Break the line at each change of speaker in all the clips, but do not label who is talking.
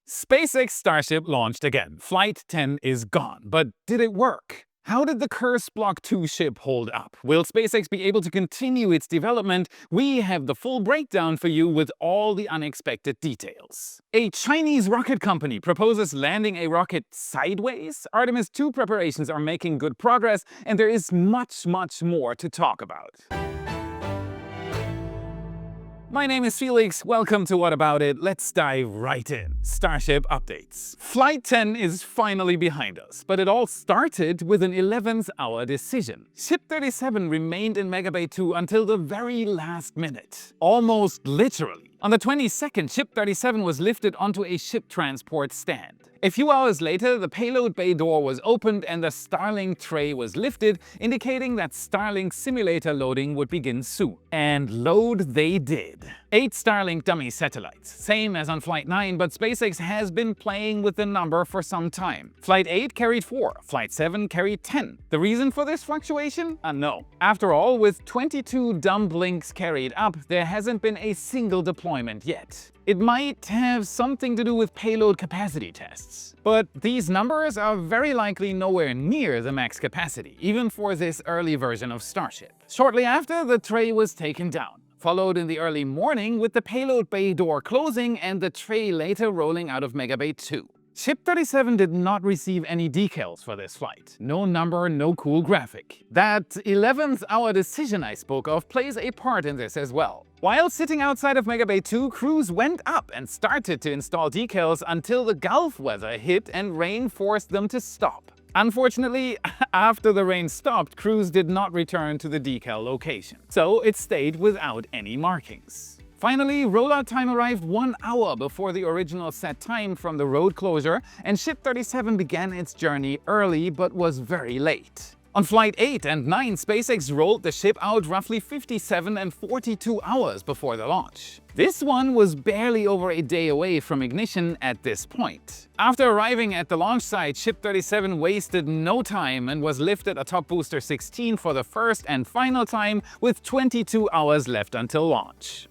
SpaceX Starship launched again. Flight 10 is gone. But did it work? How did the Cris Block 2 ship hold up? Will SpaceX be able to continue its development? We have the full breakdown for you with all the unexpected details. A Chinese rocket company proposes landing a rocket sideways. Artemis II preparations are making good progress, and there is much more to talk about. My name is Felix, welcome to What About It. Let's dive right in. Starship updates. Flight 10 is finally behind us, but it all started with an 11th hour decision. Ship 37 remained in Megabay 2 until the very last minute. Almost literally. On the 22nd, Ship 37 was lifted onto a ship transport stand. A few hours later, the payload bay door was opened and the Starlink tray was lifted, indicating that Starlink simulator loading would begin soon. And load they did. 8 Starlink dummy satellites, same as on Flight 9, but SpaceX has been playing with the number for some time. Flight 8 carried 4, Flight 7 carried 10. The reason for this fluctuation? Unknown. After all, with 22 dumb blinks carried up, there hasn't been a single deployment yet. It might have something to do with payload capacity tests. But these numbers are very likely nowhere near the max capacity, even for this early version of Starship. Shortly after, the tray was taken down, followed in the early morning with the payload bay door closing and the tray later rolling out of Megabay 2. Ship 37 did not receive any decals for this flight. No number, no cool graphic. That 11th hour decision I spoke of plays a part in this as well. While sitting outside of Megabay 2, crews went up and started to install decals until the Gulf weather hit and rain forced them to stop. Unfortunately, after the rain stopped, crews did not return to the decal location, so it stayed without any markings. Finally, rollout time arrived 1 hour before the original set time from the road closure, and Ship 37 began its journey early but was very late. On Flight 8 and 9, SpaceX rolled the ship out roughly 57 and 42 hours before the launch. This one was barely over a day away from ignition at this point. After arriving at the launch site, Ship 37 wasted no time and was lifted atop Booster 16 for the first and final time with 22 hours left until launch.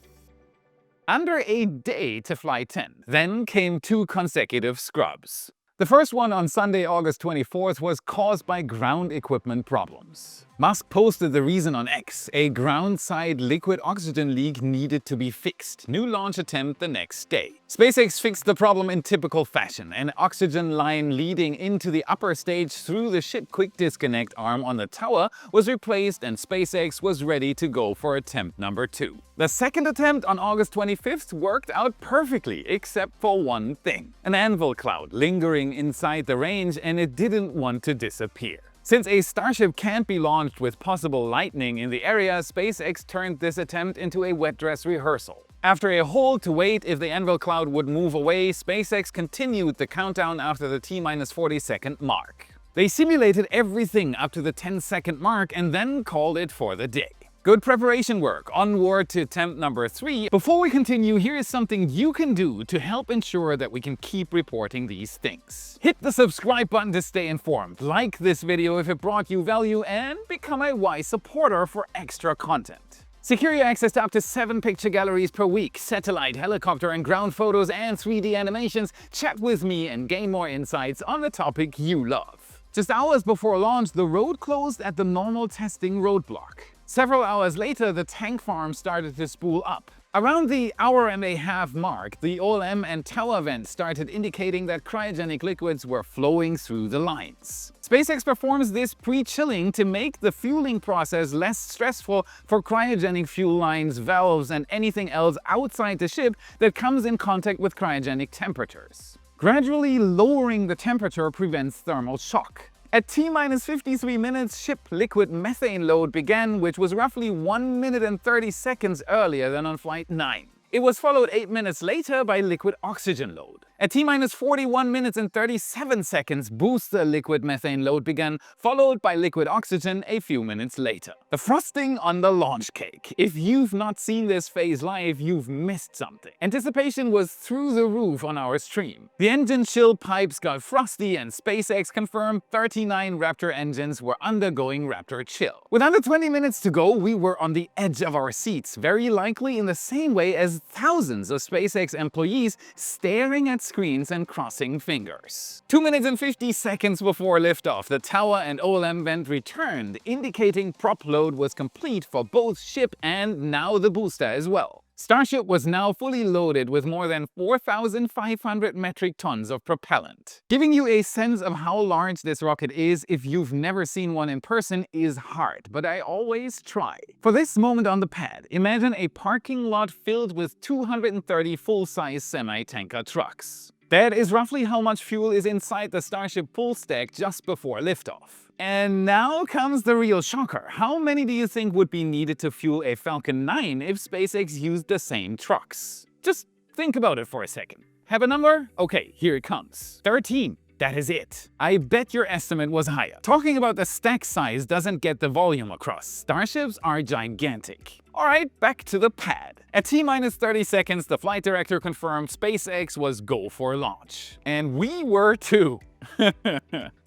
Under a day to Flight 10, then came 2 consecutive scrubs. The first one on Sunday, August 24th was caused by ground equipment problems. Musk posted the reason on X. A ground-side liquid oxygen leak needed to be fixed. New launch attempt the next day. SpaceX fixed the problem in typical fashion. An oxygen line leading into the upper stage through the ship quick disconnect arm on the tower was replaced and SpaceX was ready to go for attempt number 2. The second attempt on August 25th worked out perfectly, except for one thing. An anvil cloud lingering inside the range, and it didn't want to disappear. Since a Starship can't be launched with possible lightning in the area, SpaceX turned this attempt into a wet dress rehearsal. After a hold to wait if the anvil cloud would move away, SpaceX continued the countdown after the T-40-second mark. They simulated everything up to the 10-second mark and then called it for the day. Good preparation work. Onward to attempt number 3. Before we continue, here is something you can do to help ensure that we can keep reporting these things. Hit the subscribe button to stay informed, like this video if it brought you value, and become a wise supporter for extra content. Secure your access to up to 7 picture galleries per week, satellite, helicopter and ground photos and 3D animations. Chat with me and gain more insights on the topic you love. Just hours before launch, the road closed at the normal testing roadblock. Several hours later, the tank farm started to spool up. Around the hour-and-a-half mark, the OLM and tower vents started indicating that cryogenic liquids were flowing through the lines. SpaceX performs this pre-chilling to make the fueling process less stressful for cryogenic fuel lines, valves, and anything else outside the ship that comes in contact with cryogenic temperatures. Gradually lowering the temperature prevents thermal shock. At T-53 minutes, ship liquid methane load began, which was roughly 1 minute and 30 seconds earlier than on Flight 9. It was followed 8 minutes later by liquid oxygen load. At T-41 minutes and 37 seconds, booster liquid methane load began, followed by liquid oxygen a few minutes later. The frosting on the launch cake. If you've not seen this phase live, you've missed something. Anticipation was through the roof on our stream. The engine chill pipes got frosty and SpaceX confirmed 39 Raptor engines were undergoing Raptor chill. With under 20 minutes to go, we were on the edge of our seats, very likely in the same way as thousands of SpaceX employees staring at screens and crossing fingers. 2 minutes and 50 seconds before liftoff, the tower and OLM vent returned, indicating prop load was complete for both ship and now the booster as well. Starship was now fully loaded with more than 4,500 metric tons of propellant. Giving you a sense of how large this rocket is if you've never seen one in person is hard, but I always try. For this moment on the pad, imagine a parking lot filled with 230 full-size semi-tanker trucks. That is roughly how much fuel is inside the Starship full stack just before liftoff. And now comes the real shocker. How many do you think would be needed to fuel a Falcon 9 if SpaceX used the same trucks? Just think about it for a second. Have a number? Okay, here it comes. 13. That is it. I bet your estimate was higher. Talking about the stack size doesn't get the volume across. Starships are gigantic. Alright, back to the pad. At T-minus 30 seconds, the flight director confirmed SpaceX was go for launch. And we were too.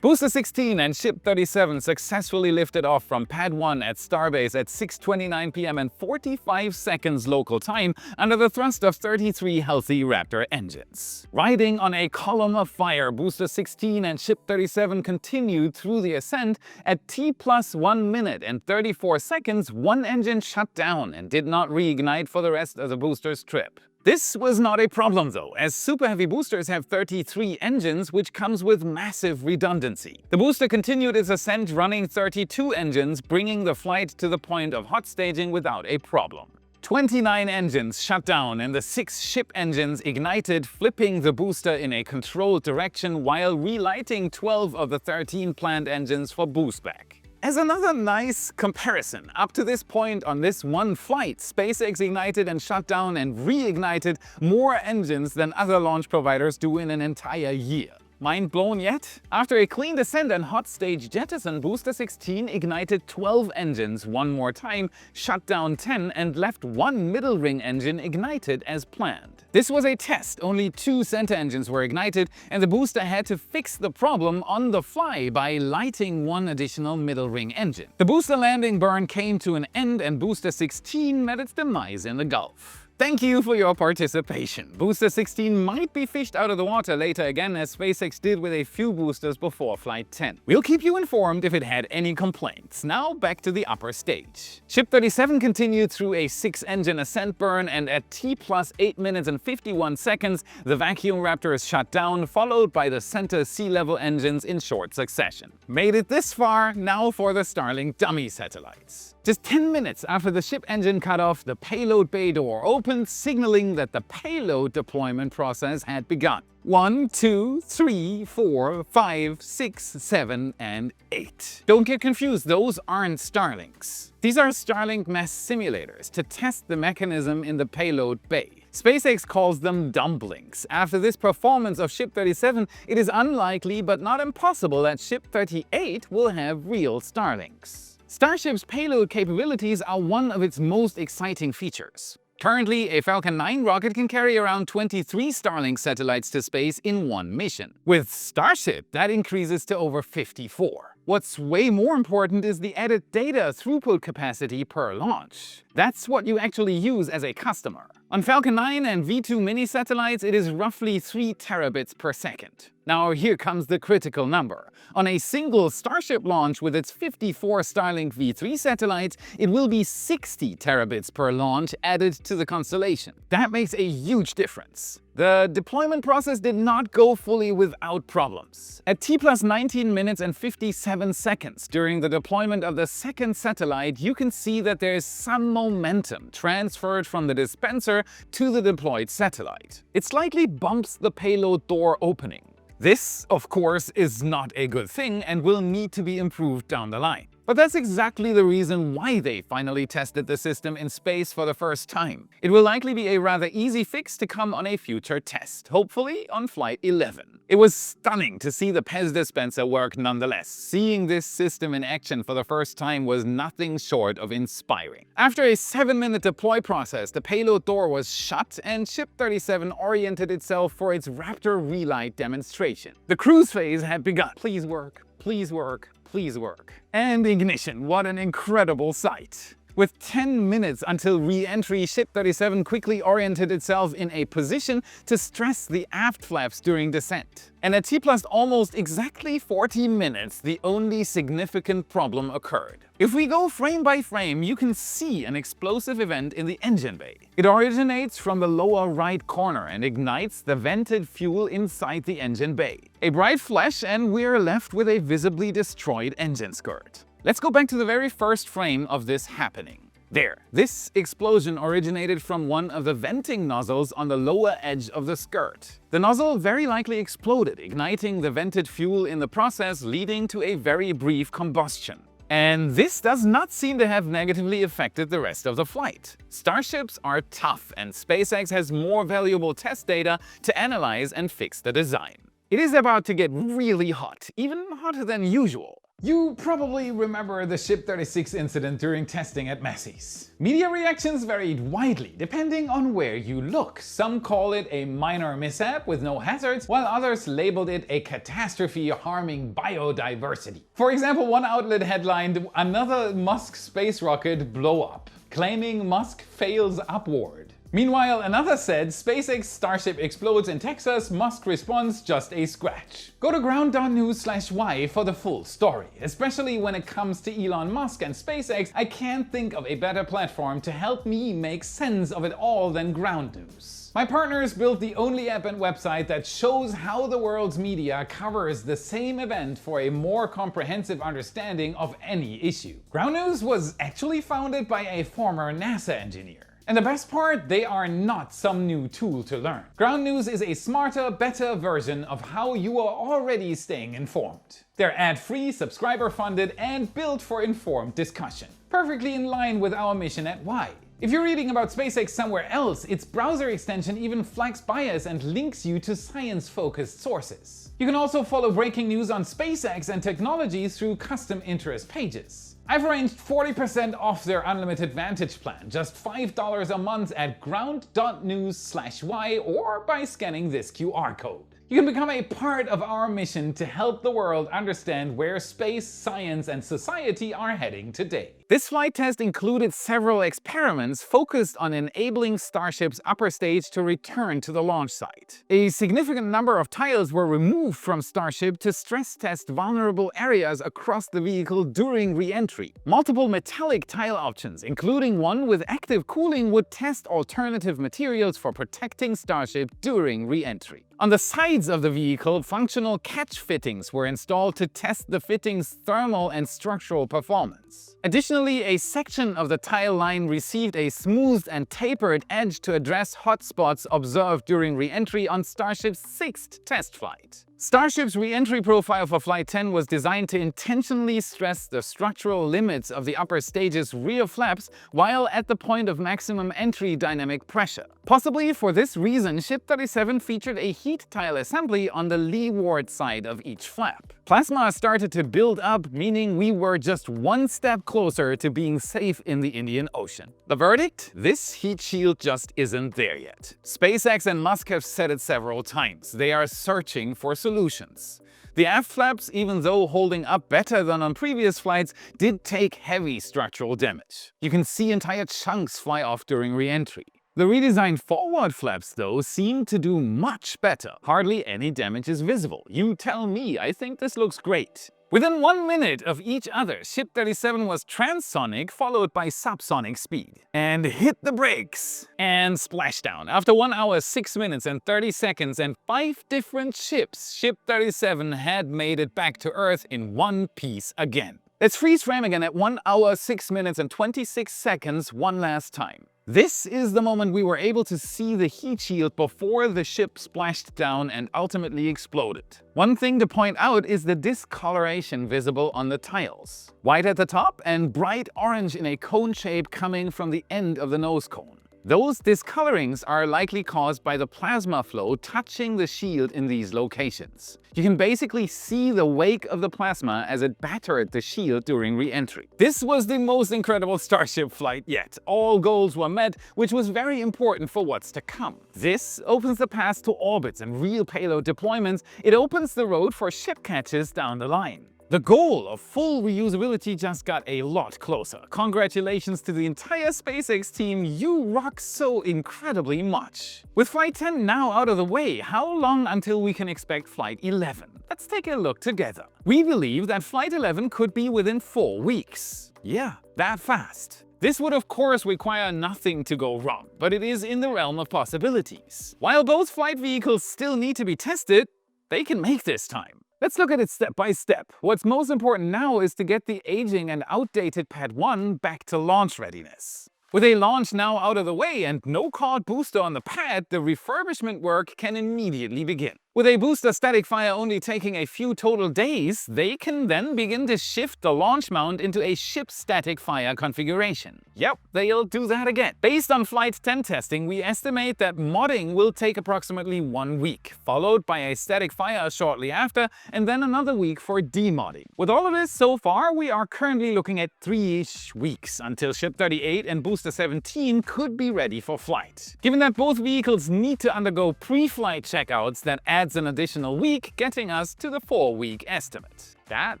Booster 16 and Ship 37 successfully lifted off from Pad 1 at Starbase at 6:29 p.m. and 45 seconds local time under the thrust of 33 healthy Raptor engines. Riding on a column of fire, Booster 16 and Ship 37 continued through the ascent. At T+1 minute and 34 seconds, one engine shut down and did not reignite for the rest of the booster's trip. This was not a problem though, as Super Heavy boosters have 33 engines, which comes with massive redundancy. The booster continued its ascent running 32 engines, bringing the flight to the point of hot staging without a problem. 29 engines shut down and the 6 ship engines ignited, flipping the booster in a controlled direction while relighting 12 of the 13 planned engines for boost back. As another nice comparison, up to this point on this one flight, SpaceX ignited and shut down and reignited more engines than other launch providers do in an entire year. Mind blown yet? After a clean descent and hot stage jettison, Booster 16 ignited 12 engines one more time, shut down 10 and left one middle ring engine ignited as planned. This was a test, only 2 center engines were ignited and the booster had to fix the problem on the fly by lighting one additional middle ring engine. The booster landing burn came to an end and Booster 16 met its demise in the Gulf. Thank you for your participation. Booster 16 might be fished out of the water later again, as SpaceX did with a few boosters before Flight 10. We'll keep you informed if it had any complaints. Now back to the upper stage. Ship 37 continued through a 6-engine ascent burn, and at T+8 minutes and 51 seconds, the vacuum Raptors shut down, followed by the center sea-level engines in short succession. Made it this far, now for the Starlink dummy satellites. Just 10 minutes after the ship engine cut off, the payload bay door opened, signaling that the payload deployment process had begun. 1, 2, 3, 4, 5, 6, 7, and 8. Don't get confused, those aren't Starlinks. These are Starlink mass simulators to test the mechanism in the payload bay. SpaceX calls them dumplings. After this performance of Ship 37, it is unlikely but not impossible that Ship 38 will have real Starlinks. Starship's payload capabilities are one of its most exciting features. Currently, a Falcon 9 rocket can carry around 23 Starlink satellites to space in one mission. With Starship, that increases to over 54. What's way more important is the added data throughput capacity per launch. That's what you actually use as a customer. On Falcon 9 and V2 mini satellites, it is roughly 3 terabits per second. Now here comes the critical number. On a single Starship launch with its 54 Starlink V3 satellites, it will be 60 terabits per launch added to the constellation. That makes a huge difference. The deployment process did not go fully without problems. At T+19 minutes and 57 seconds during the deployment of the second satellite, you can see that there is some momentum transferred from the dispenser to the deployed satellite. It slightly bumps the payload door opening. This, of course, is not a good thing and will need to be improved down the line. But that's exactly the reason why they finally tested the system in space for the first time. It will likely be a rather easy fix to come on a future test, hopefully on Flight 11. It was stunning to see the PEZ dispenser work nonetheless. Seeing this system in action for the first time was nothing short of inspiring. After a 7-minute deploy process, the payload door was shut and Ship 37 oriented itself for its Raptor relight demonstration. The cruise phase had begun. Please work, please work, please work. And ignition, what an incredible sight. With 10 minutes until re-entry, Ship 37 quickly oriented itself in a position to stress the aft flaps during descent. And at T plus almost exactly 40 minutes, the only significant problem occurred. If we go frame by frame, you can see an explosive event in the engine bay. It originates from the lower right corner and ignites the vented fuel inside the engine bay. A bright flash and we're left with a visibly destroyed engine skirt. Let's go back to the very first frame of this happening. There, this explosion originated from one of the venting nozzles on the lower edge of the skirt. The nozzle very likely exploded, igniting the vented fuel in the process, leading to a very brief combustion. And this does not seem to have negatively affected the rest of the flight. Starships are tough, and SpaceX has more valuable test data to analyze and fix the design. It is about to get really hot, even hotter than usual. You probably remember the Ship 36 incident during testing at Massey's. Media reactions varied widely depending on where you look. Some call it a minor mishap with no hazards, while others labeled it a catastrophe harming biodiversity. For example, one outlet headlined, "Another Musk space rocket blow up," claiming Musk fails upward. Meanwhile, another said, "SpaceX Starship explodes in Texas, Musk responds, just a scratch." Go to ground.news/y for the full story. Especially when it comes to Elon Musk and SpaceX, I can't think of a better platform to help me make sense of it all than Ground News. My partners built the only app and website that shows how the world's media covers the same event for a more comprehensive understanding of any issue. Ground News was actually founded by a former NASA engineer. And the best part, they are not some new tool to learn. Ground News is a smarter, better version of how you are already staying informed. They're ad-free, subscriber-funded, and built for informed discussion. Perfectly in line with our mission at Y. If you're reading about SpaceX somewhere else, its browser extension even flags bias and links you to science-focused sources. You can also follow breaking news on SpaceX and technologies through custom interest pages. I've arranged 40% off their unlimited Vantage plan, just $5 a month at ground.news/y or by scanning this QR code. You can become a part of our mission to help the world understand where space, science, and society are heading today. This flight test included several experiments focused on enabling Starship's upper stage to return to the launch site. A significant number of tiles were removed from Starship to stress test vulnerable areas across the vehicle during re-entry. Multiple metallic tile options, including one with active cooling, would test alternative materials for protecting Starship during re-entry. On the sides of the vehicle, functional catch fittings were installed to test the fitting's thermal and structural performance. Additionally, a section of the tile line received a smoothed and tapered edge to address hotspots observed during re-entry on Starship's 6th test flight. Starship's re-entry profile for Flight 10 was designed to intentionally stress the structural limits of the upper stage's rear flaps while at the point of maximum entry dynamic pressure. Possibly for this reason, Ship 37 featured a heat tile assembly on the leeward side of each flap. Plasma started to build up, meaning we were just one step closer to being safe in the Indian Ocean. The verdict? This heat shield just isn't there yet. SpaceX and Musk have said it several times. They are searching for solutions. The aft flaps, even though holding up better than on previous flights, did take heavy structural damage. You can see entire chunks fly off during re-entry. The redesigned forward flaps, though, seem to do much better. Hardly any damage is visible. You tell me, I think this looks great. Within 1 minute of each other, Ship 37 was transonic followed by subsonic speed. And hit the brakes! And splashdown. After 1 hour, 6 minutes and 30 seconds and 5 different ships, Ship 37 had made it back to Earth in one piece again. Let's freeze frame again at 1 hour, 6 minutes and 26 seconds one last time. This is the moment we were able to see the heat shield before the ship splashed down and ultimately exploded. One thing to point out is the discoloration visible on the tiles. White at the top and bright orange in a cone shape coming from the end of the nose cone. Those discolorings are likely caused by the plasma flow touching the shield in these locations. You can basically see the wake of the plasma as it battered the shield during re-entry. This was the most incredible Starship flight yet. All goals were met, which was very important for what's to come. This opens the path to orbits and real payload deployments. It opens the road for ship catches down the line. The goal of full reusability just got a lot closer. Congratulations to the entire SpaceX team, you rock so incredibly much. With Flight 10 now out of the way, how long until we can expect Flight 11? Let's take a look together. We believe that Flight 11 could be within 4 weeks. Yeah, that fast. This would of course require nothing to go wrong, but it is in the realm of possibilities. While both flight vehicles still need to be tested, they can make this time. Let's look at it step by step. What's most important now is to get the aging and outdated Pad 1 back to launch readiness. With a launch now out of the way and no card booster on the pad, the refurbishment work can immediately begin. With a booster static fire only taking a few total days, they can then begin to shift the launch mount into a ship static fire configuration. Yep, they'll do that again. Based on Flight 10 testing, we estimate that modding will take approximately 1 week, followed by a static fire shortly after, and then another week for demodding. With all of this so far, we are currently looking at 3-ish weeks until Ship 38 and Booster 17 could be ready for flight. Given that both vehicles need to undergo pre-flight checkouts, that adds an additional week, getting us to the 4-week estimate. That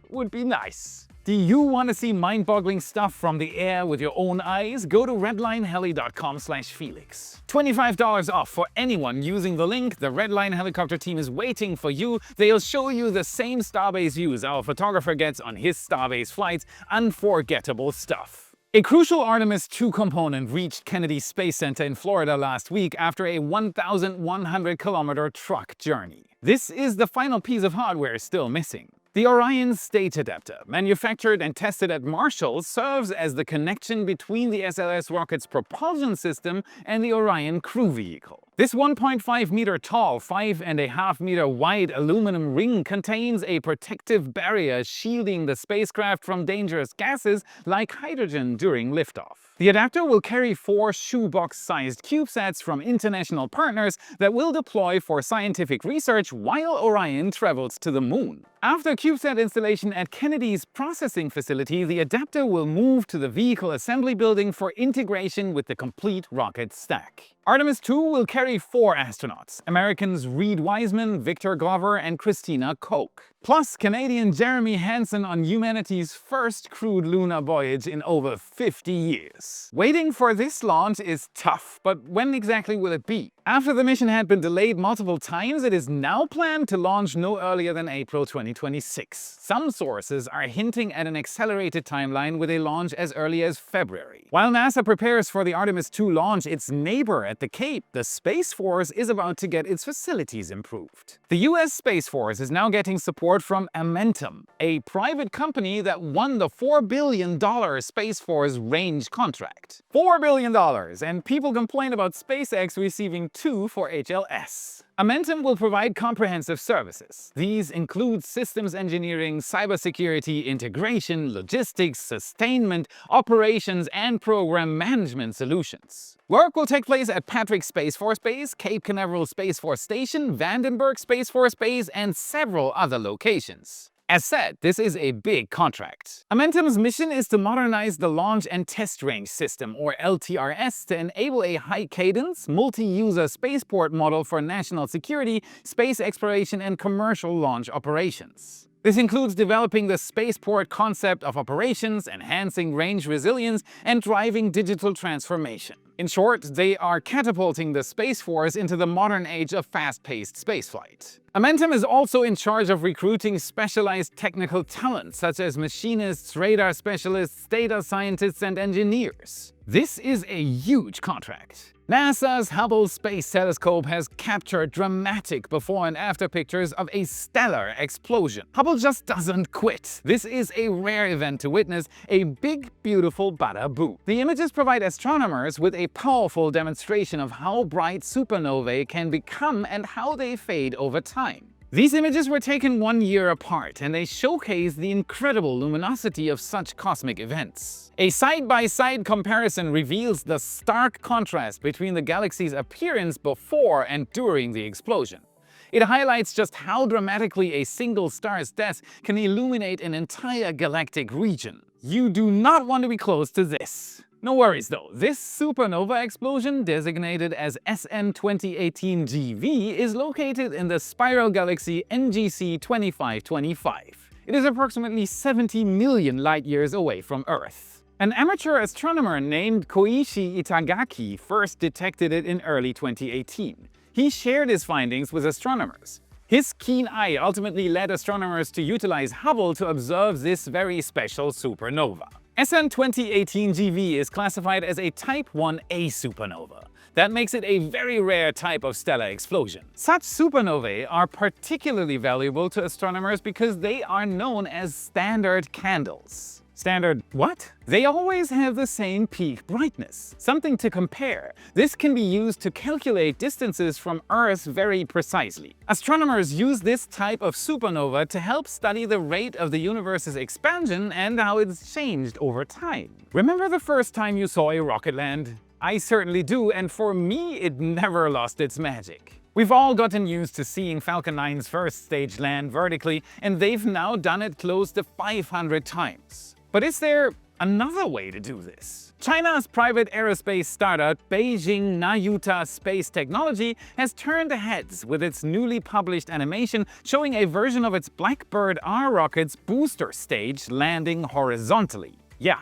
would be nice. Do you want to see mind-boggling stuff from the air with your own eyes? Go to redlineheli.com/Felix. $25 off for anyone using the link. The Redline helicopter team is waiting for you. They'll show you the same Starbase views our photographer gets on his Starbase flights. Unforgettable stuff. A crucial Artemis II component reached Kennedy Space Center in Florida last week after a 1,100-kilometer truck journey. This is the final piece of hardware still missing. The Orion stage adapter, manufactured and tested at Marshall, serves as the connection between the SLS rocket's propulsion system and the Orion crew vehicle. This 1.5 meter tall, 5.5 meter wide aluminum ring contains a protective barrier shielding the spacecraft from dangerous gases like hydrogen during liftoff. The adapter will carry 4 shoebox-sized CubeSats from international partners that will deploy for scientific research while Orion travels to the moon. After CubeSat installation at Kennedy's processing facility, the adapter will move to the vehicle assembly building for integration with the complete rocket stack. Artemis II will carry 4 astronauts, Americans Reed Wiseman, Victor Glover, and Christina Koch, plus Canadian Jeremy Hansen on humanity's first crewed lunar voyage in over 50 years. Waiting for this launch is tough, but when exactly will it be? After the mission had been delayed multiple times, it is now planned to launch no earlier than April 2026. Some sources are hinting at an accelerated timeline with a launch as early as February. While NASA prepares for the Artemis II launch, its neighbor at the Cape, the Space Force, is about to get its facilities improved. The US Space Force is now getting support from Amentum, a private company that won the $4 billion Space Force range contract. $4 billion, and people complain about SpaceX receiving 2 for HLS. Amentum will provide comprehensive services. These include systems engineering, cybersecurity, integration, logistics, sustainment, operations, and program management solutions. Work will take place at Patrick Space Force Base, Cape Canaveral Space Force Station, Vandenberg Space Force Base, and several other locations. As said, this is a big contract. Amentum's mission is to modernize the Launch and Test Range System, or LTRS, to enable a high-cadence, multi-user spaceport model for national security, space exploration, and commercial launch operations. This includes developing the spaceport concept of operations, enhancing range resilience, and driving digital transformation. In short, they are catapulting the Space Force into the modern age of fast-paced spaceflight. Amentum is also in charge of recruiting specialized technical talent, such as machinists, radar specialists, data scientists, and engineers. This is a huge contract. NASA's Hubble Space Telescope has captured dramatic before and after pictures of a stellar explosion. Hubble just doesn't quit. This is a rare event to witness, a big, beautiful bada boom. The images provide astronomers with a powerful demonstration of how bright supernovae can become and how they fade over time. These images were taken 1 year apart, and they showcase the incredible luminosity of such cosmic events. A side-by-side comparison reveals the stark contrast between the galaxy's appearance before and during the explosion. It highlights just how dramatically a single star's death can illuminate an entire galactic region. You do not want to be close to this. No worries though, this supernova explosion, designated as Ascent 2018 GV, is located in the spiral galaxy NGC 2525. It is approximately 70 million light-years away from Earth. An amateur astronomer named Koichi Itagaki first detected it in early 2018. He shared his findings with astronomers. His keen eye ultimately led astronomers to utilize Hubble to observe this very special supernova. Ascent 2018 GV is classified as a Type 1a supernova. That makes it a very rare type of stellar explosion. Such supernovae are particularly valuable to astronomers because they are known as standard candles. Standard what? They always have the same peak brightness, something to compare. This can be used to calculate distances from Earth very precisely. Astronomers use this type of supernova to help study the rate of the universe's expansion and how it's changed over time. Remember the first time you saw a rocket land? I certainly do, and for me, it never lost its magic. We've all gotten used to seeing Falcon 9's first stage land vertically, and they've now done it close to 500 times. But is there another way to do this? China's private aerospace startup Beijing Nayuta Space Technology has turned heads with its newly published animation showing a version of its Blackbird R rocket's booster stage landing horizontally. Yeah,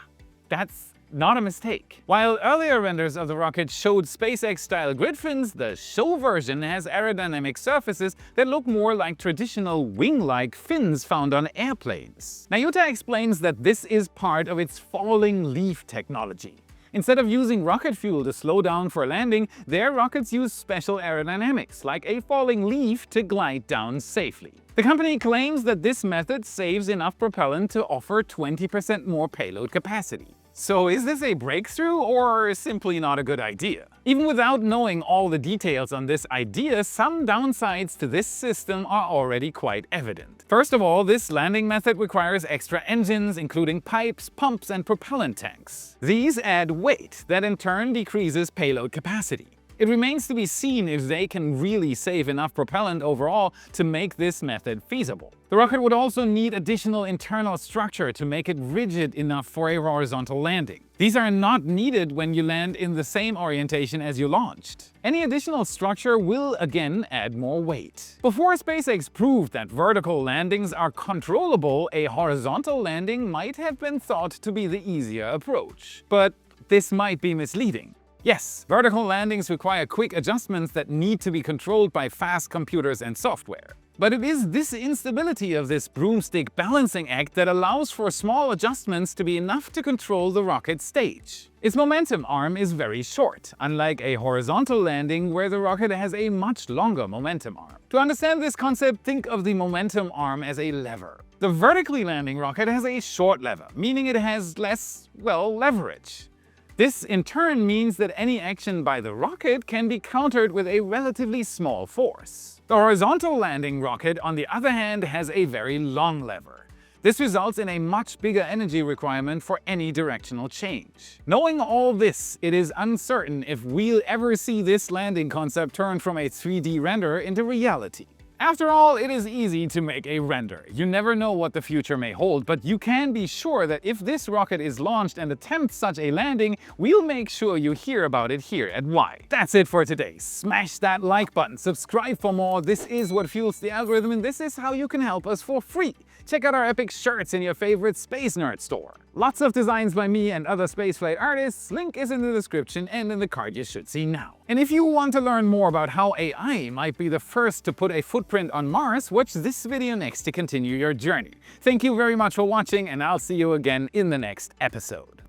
that's not a mistake. While earlier renders of the rocket showed SpaceX-style grid fins, the show version has aerodynamic surfaces that look more like traditional wing-like fins found on airplanes. Nayuta explains that this is part of its falling leaf technology. Instead of using rocket fuel to slow down for landing, their rockets use special aerodynamics, like a falling leaf, to glide down safely. The company claims that this method saves enough propellant to offer 20% more payload capacity. So is this a breakthrough or simply not a good idea? Even without knowing all the details on this idea, some downsides to this system are already quite evident. First of all, this landing method requires extra engines, including pipes, pumps, and propellant tanks. These add weight that in turn decreases payload capacity. It remains to be seen if they can really save enough propellant overall to make this method feasible. The rocket would also need additional internal structure to make it rigid enough for a horizontal landing. These are not needed when you land in the same orientation as you launched. Any additional structure will again add more weight. Before SpaceX proved that vertical landings are controllable, a horizontal landing might have been thought to be the easier approach. But this might be misleading. Yes, vertical landings require quick adjustments that need to be controlled by fast computers and software. But it is this instability of this broomstick balancing act that allows for small adjustments to be enough to control the rocket's stage. Its momentum arm is very short, unlike a horizontal landing where the rocket has a much longer momentum arm. To understand this concept, think of the momentum arm as a lever. The vertically landing rocket has a short lever, meaning it has less, leverage. This in turn means that any action by the rocket can be countered with a relatively small force. The horizontal landing rocket, on the other hand, has a very long lever. This results in a much bigger energy requirement for any directional change. Knowing all this, it is uncertain if we'll ever see this landing concept turn from a 3D render into reality. After all, it is easy to make a render. You never know what the future may hold, but you can be sure that if this rocket is launched and attempts such a landing, we'll make sure you hear about it here at Why. That's it for today. Smash that like button, subscribe for more. This is what fuels the algorithm, and this is how you can help us for free. Check out our epic shirts in your favorite Space Nerd store. Lots of designs by me and other spaceflight artists. Link is in the description and in the card you should see now. And if you want to learn more about how AI might be the first to put a footprint on Mars, watch this video next to continue your journey. Thank you very much for watching, and I'll see you again in the next episode.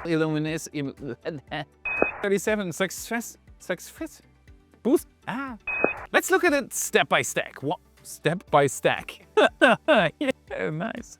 Illuminous 37 success boost. Let's look at it step by step. Step by stack. Yeah, nice.